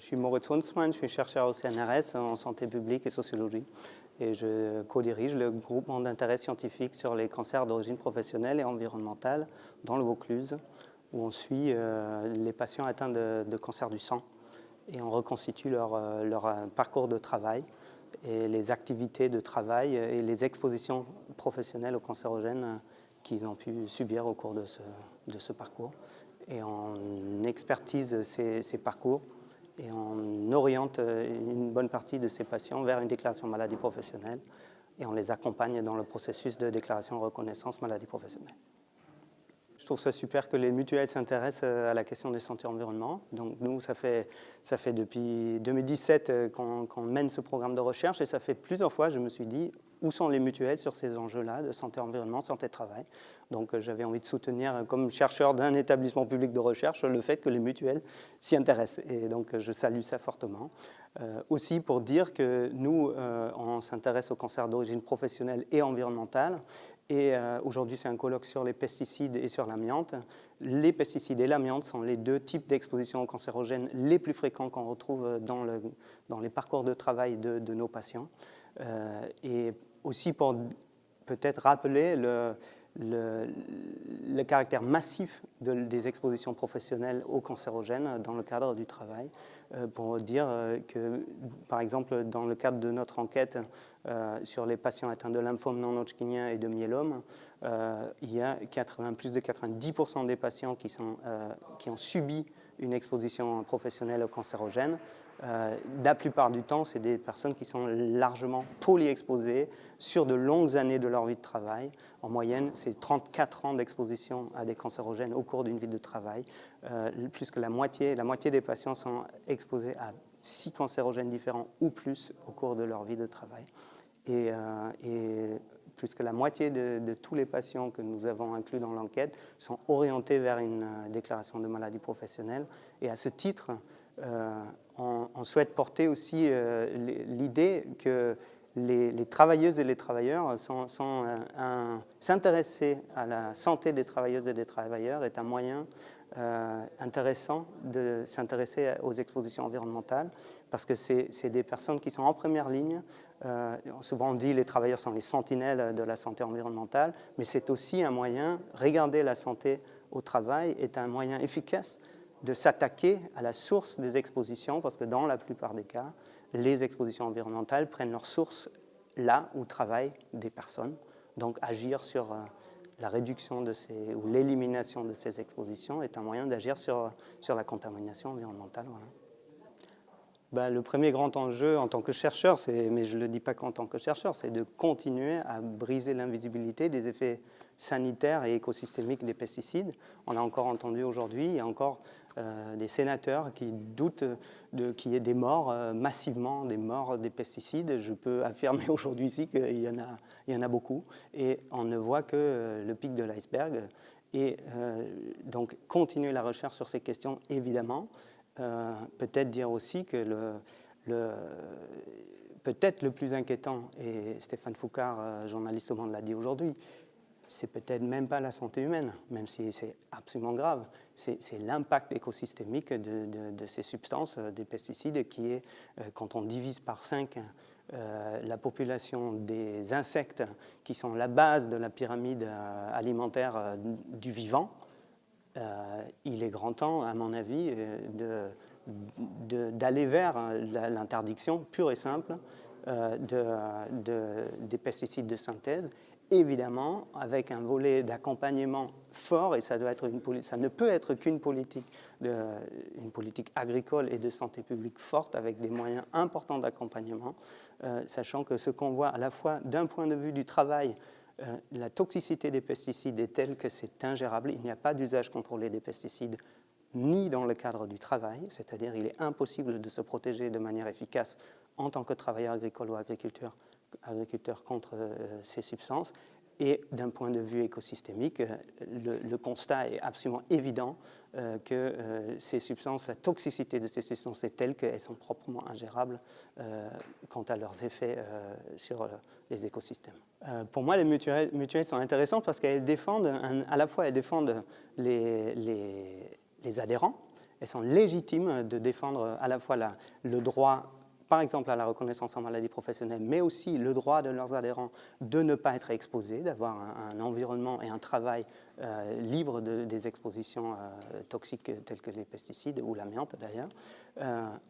suis Moritz Huntsman, je suis chercheur au CNRS en santé publique et sociologie. Et je co-dirige le groupement d'intérêt scientifique sur les cancers d'origine professionnelle et environnementale dans le Vaucluse, où on suit les patients atteints de cancer du sang et on reconstitue leur parcours de travail et les activités de travail et les expositions professionnelles aux cancérogènes qu'ils ont pu subir au cours de ce parcours. Et on expertise ces parcours et on oriente une bonne partie de ces patients vers une déclaration de maladie professionnelle et on les accompagne dans le processus de déclaration de reconnaissance maladie professionnelle. Je trouve ça super que les mutuelles s'intéressent à la question de santé-environnement. Donc nous, ça fait depuis 2017 qu'on mène ce programme de recherche et ça fait plusieurs fois, je me suis dit, où sont les mutuelles sur ces enjeux-là de santé-environnement, santé-travail. Donc j'avais envie de soutenir, comme chercheur d'un établissement public de recherche, le fait que les mutuelles s'y intéressent. Et donc je salue ça fortement. Aussi pour dire que nous, on s'intéresse au cancer d'origine professionnelle et environnementale. Et aujourd'hui, c'est un colloque sur les pesticides et sur l'amiante. Les pesticides et l'amiante sont les deux types d'exposition aux cancérogènes les plus fréquents qu'on retrouve dans les parcours de travail de nos patients. Et aussi pour peut-être rappeler le caractère massif des expositions professionnelles aux cancérogènes dans le cadre du travail, pour dire que, par exemple, dans le cadre de notre enquête sur les patients atteints de lymphome non-hodgkinien et de myélome, il y a plus de 90% des patients qui ont subi une exposition professionnelle aux cancérogènes. La plupart du temps, c'est des personnes qui sont largement polyexposées sur de longues années de leur vie de travail. En moyenne, c'est 34 ans d'exposition à des cancérogènes au cours d'une vie de travail. Plus que la moitié des patients sont exposés à 6 cancérogènes différents ou plus au cours de leur vie de travail. Et plus que la moitié de tous les patients que nous avons inclus dans l'enquête sont orientés vers une déclaration de maladie professionnelle. Et à ce titre, on souhaite porter aussi l'idée que les travailleuses et les travailleurs s'intéresser à la santé des travailleuses et des travailleurs est un moyen intéressant de s'intéresser aux expositions environnementales parce que c'est des personnes qui sont en première ligne. Souvent on dit que les travailleurs sont les sentinelles de la santé environnementale, mais c'est aussi un moyen, regarder la santé au travail est un moyen efficace de s'attaquer à la source des expositions, parce que dans la plupart des cas, les expositions environnementales prennent leur source là où travaillent des personnes. Donc agir sur la réduction ou l'élimination de ces expositions est un moyen d'agir sur la contamination environnementale. Voilà. Le premier grand enjeu en tant que chercheur, mais je ne le dis pas qu'en tant que chercheur, c'est de continuer à briser l'invisibilité des effets sanitaires et écosystémiques des pesticides. On a encore entendu aujourd'hui, il y a encore des sénateurs qui doutent qu'il y ait des morts, massivement des morts des pesticides. Je peux affirmer aujourd'hui ici qu'il y en a beaucoup et on ne voit que le pic de l'iceberg. Et donc continuer la recherche sur ces questions, évidemment. Peut-être dire aussi que peut-être le plus inquiétant, et Stéphane Foucard, journaliste au Monde, l'a dit aujourd'hui, c'est peut-être même pas la santé humaine, même si c'est absolument grave, c'est l'impact écosystémique de ces substances, des pesticides, qui est, quand on divise par 5 la population des insectes qui sont la base de la pyramide alimentaire du vivant, il est grand temps, à mon avis, d'aller vers l'interdiction pure et simple des pesticides de synthèse, évidemment avec un volet d'accompagnement fort, et ça ne peut être qu'une politique agricole et de santé publique forte, avec des moyens importants d'accompagnement, sachant que ce qu'on voit à la fois d'un point de vue du travail, la toxicité des pesticides est telle que c'est ingérable. Il n'y a pas d'usage contrôlé des pesticides, ni dans le cadre du travail, c'est-à-dire il est impossible de se protéger de manière efficace en tant que travailleur agricole ou agriculteur contre ces substances. Et d'un point de vue écosystémique, le constat est absolument évident que ces substances, la toxicité de ces substances est telle qu'elles sont proprement ingérables quant à leurs effets sur les écosystèmes. Pour moi, les mutuelles sont intéressantes parce qu'elles défendent, à la fois elles défendent les adhérents, elles sont légitimes de défendre à la fois le droit, par exemple à la reconnaissance en maladie professionnelle, mais aussi le droit de leurs adhérents de ne pas être exposés, d'avoir un environnement et un travail libre des expositions toxiques telles que les pesticides ou l'amiante d'ailleurs.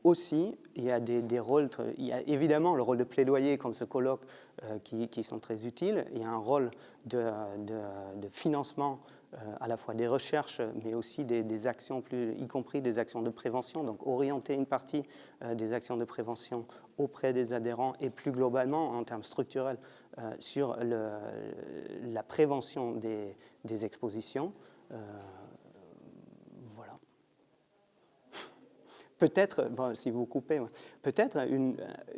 Aussi, il y a des rôles, il y a évidemment le rôle de plaidoyer comme ce colloque qui sont très utiles, il y a un rôle de financement à la fois des recherches, mais aussi des actions, y compris des actions de prévention, donc orienter une partie des actions de prévention auprès des adhérents et plus globalement, en termes structurels, sur la prévention des expositions. Voilà. Peut-être, bon, si vous coupez, peut-être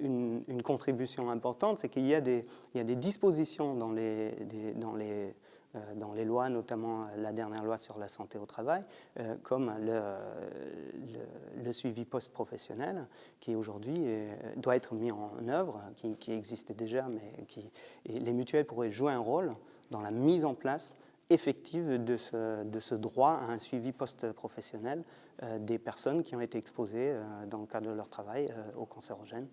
une contribution importante, c'est qu'il y a des dispositions dans les lois, notamment la dernière loi sur la santé au travail, comme le suivi post-professionnel, qui aujourd'hui doit être mis en œuvre, qui existait déjà, mais et les mutuelles pourraient jouer un rôle dans la mise en place effective de ce droit à un suivi post-professionnel des personnes qui ont été exposées dans le cadre de leur travail aux cancérogènes.